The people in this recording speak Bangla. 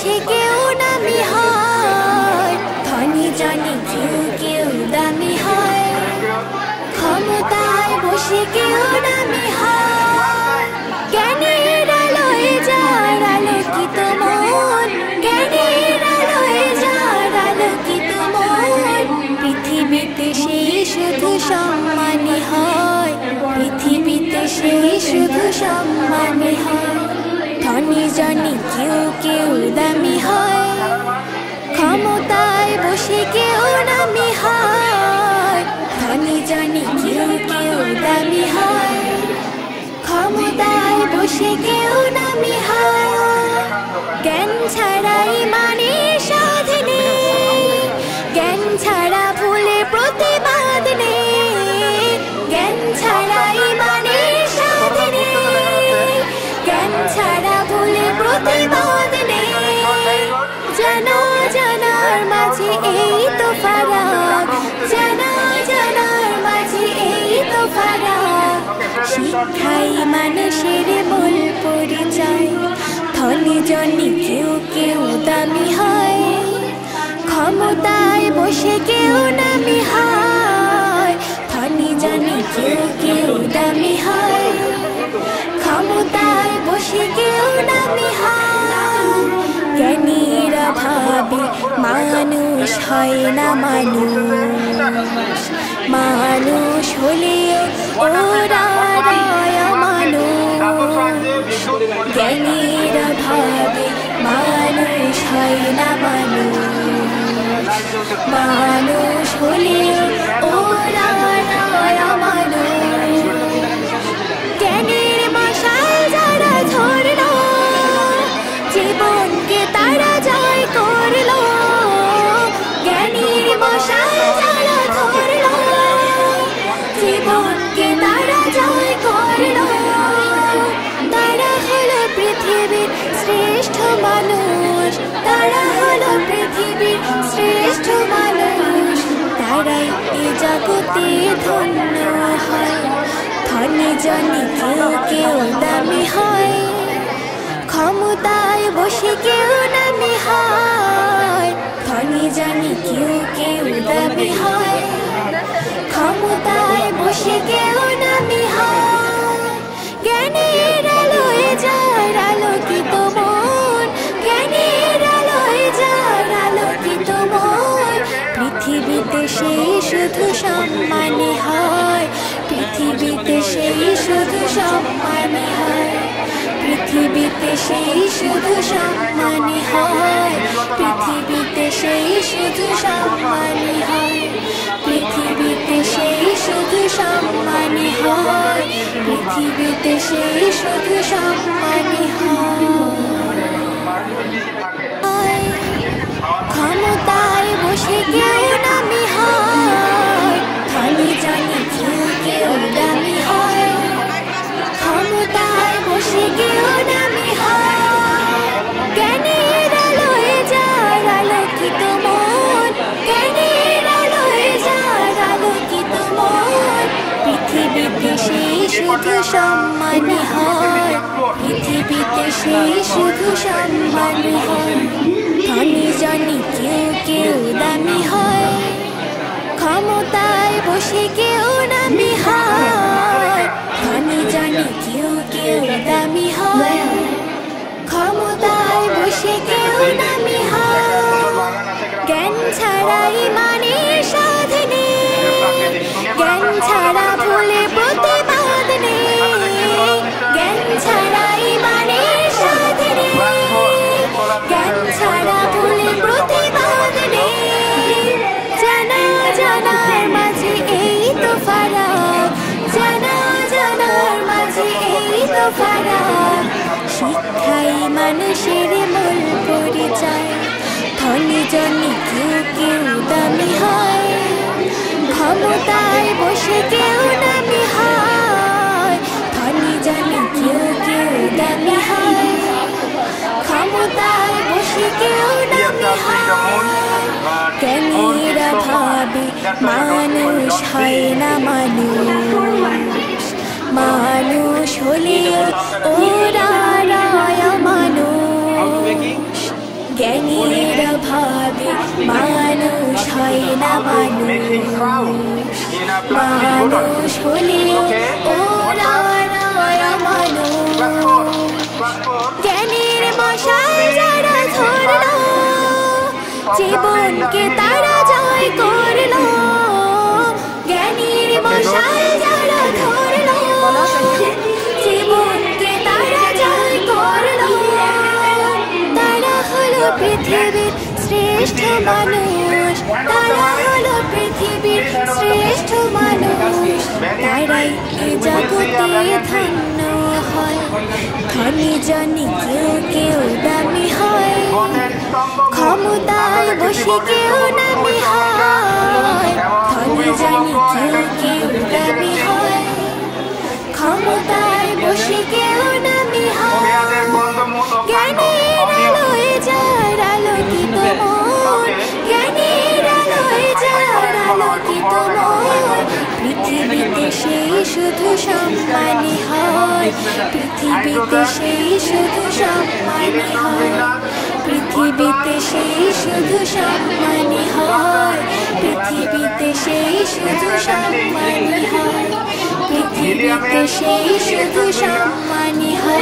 বসে কেউ নামি হয়, ধনী জনে কেউ কেউ দামি হয়। ক্ষমতায় বসে কেউ নামি হয়, জ্ঞানের আলোয় যার আলোকিত মন, জ্ঞানের আলোয় যার আলোকিত মন। পৃথিবীতে সেই শুধু সম্মানী হয়, পৃথিবীতে সেই শুধু সম্মানী হয়। ধনী জনে কেউ কেউ দামি হয়, ক্ষমতায় বসে কেউ নামি হয়, ধনী জনে কেউ কেউ দামি হয়, ক্ষমতায় বসে কেউ নামি হয়। জ্ঞান ছাড়া ইমানের স্বাদ নেই, জ্ঞান ছাড়া ভুলে প্রতিবাদ নেই, জ্ঞান ছাড়া ইমানের স্বাদ নেই, জ্ঞান ছাড়া ভুলে প্রতিবাদ নেই। জানা জানার মাঝে এই তো ফারাক, জানা জানার মাঝে এই তো ফারাক। শিক্ষাই মানুষের মূল পরিচয়, ধনী জনে কেউ কেউ দামি হয়, ক্ষমতায় বসে কেউ নামি হয়, ধনী জনে কেউ কেউ দামি হয়, ক্ষমতায় বসে কেউ নামি হয়। জ্ঞানীরা ভাবে মানুষ হয় না মানুষ, মানুষ হলেও ওরা রয় মানুষ। জ্ঞানীরা ভাবে মানুষ হয় না মানুষ, মানুষ হলেও ওরা রয় মানুষ। জ্ঞানের মশাল যারা ধরলো, জীবনকে তারা জয় করলো। জ্ঞানীর মশাল যারা ধরলো, জীবনকে তারা জয় করলো। তারা হলো পৃথিবীর শ্রেষ্ঠ মানুষ, তারা হলো পৃথিবীর শ্রেষ্ঠ মানুষ। তারাই এ জগতে ধন্য হয়, ধনী জনে কেউ কেউ দামি হয়, ক্ষমতায় বসে কেউ নামি হয়, ধনী জনে কেউ কেউ দামি হয়, ক্ষমতায় বসে কেউ নামি হয়। জ্ঞানের আলোয় যার আলোকিত মন, জ্ঞানের আলোয় যার আলোকিত মন। পৃথিবীতে সেই শুধু সম্মানী হয়, পৃথিবীতে সেই শুধু সম্মানী হয়, পৃথিবীতে সেই শুধু সম্মানী হয়, পৃথিবীতে সেই শুধু সম্মানী হয়, পৃথিবীতে সেই শুধু সম্মানী হয়, পৃথিবীতে সেই শুধু সম্মানী হয়। ক্ষমতায় বসে কেউ নামি হয়, ধনী জনে কেউ কেউ দামি হয়, ক্ষমতায় বসে কেউ নামি হয়। জ্ঞানের আলোয় যার আলোকিত মন, জ্ঞানের আলোয় যার আলোকিত মন। পৃথিবীতে সেই শুধু সম্মানী হয়, পৃথিবীতে সেই শুধু সম্মানী হয়। ধনী জনে কেউ কেউ দামি হয়, ক্ষমতায় বসে কেউ নামি হয়, ধনী জনে কেউ কেউ দামি হয়, ক্ষমতায় বসে কেউ নামি হয়। জ্ঞান ছাড়া ইমানের স্বাদ নেই, জ্ঞান ছাড়া ভুলে প্রতিবাদ নেই, জ্ঞান ছাড়া ইমানের স্বাদ নেই, জ্ঞান ছাড়া ভুলে প্রতিবাদ নেই। জানা জানার মাঝে এই তো ফারাক, জানা জানার মাঝে এই তো ফারাক। শিক্ষাই মানুষের মূল পরিচয়, ধনী জনে কেউ কেউ দামি হয়, ক্ষমতায় বসে কেউ নামি হয়, ধনী জনে কেউ কেউ দামি হয়, ক্ষমতায় বসে কেউ নামি হয়। জ্ঞানীরা ভাবে মানুষ হয় না মানুষ, মানুষ হলেও ওরা রয় মানুষ। making crowd in a plastic bottle. Okay? Class 4. জ্ঞানীর মশাল যারা ধরলো জীবনকে তারা জয় করলো জ্ঞানীর মশাল যারা ধরলো জীবনকে তারা জয় করলো তারা হলো পৃথিবীর শ্রেষ্ঠ মানুষ তারা হলো পৃথিবীর শ্রেষ্ঠ মানুষ তারাই এ জগতে ধন্য হয় ধনী জনি কেউ কেউ দামি হয় ক্ষমতায় বসে কেউ নামি হয় ধনী জনি কেউ কেউ দামি হয় ক্ষমতায় বসে কেউ নামি হয় জ্ঞানীর আলোয় যার আলোকিত মন জ্ঞানীর আলোয় যার আলোকিত মন পৃথিবীতে সেই শুধু সম্মানী হয় পৃথিবীতে সেই শুধু সম্মানী হয় পৃথিবীতে সেই শুধু সম্মানী হয় পৃথিবীতে সেই শুধু সম্মানী হয় পৃথিবীতে সেই শুধু সম্মানী হয়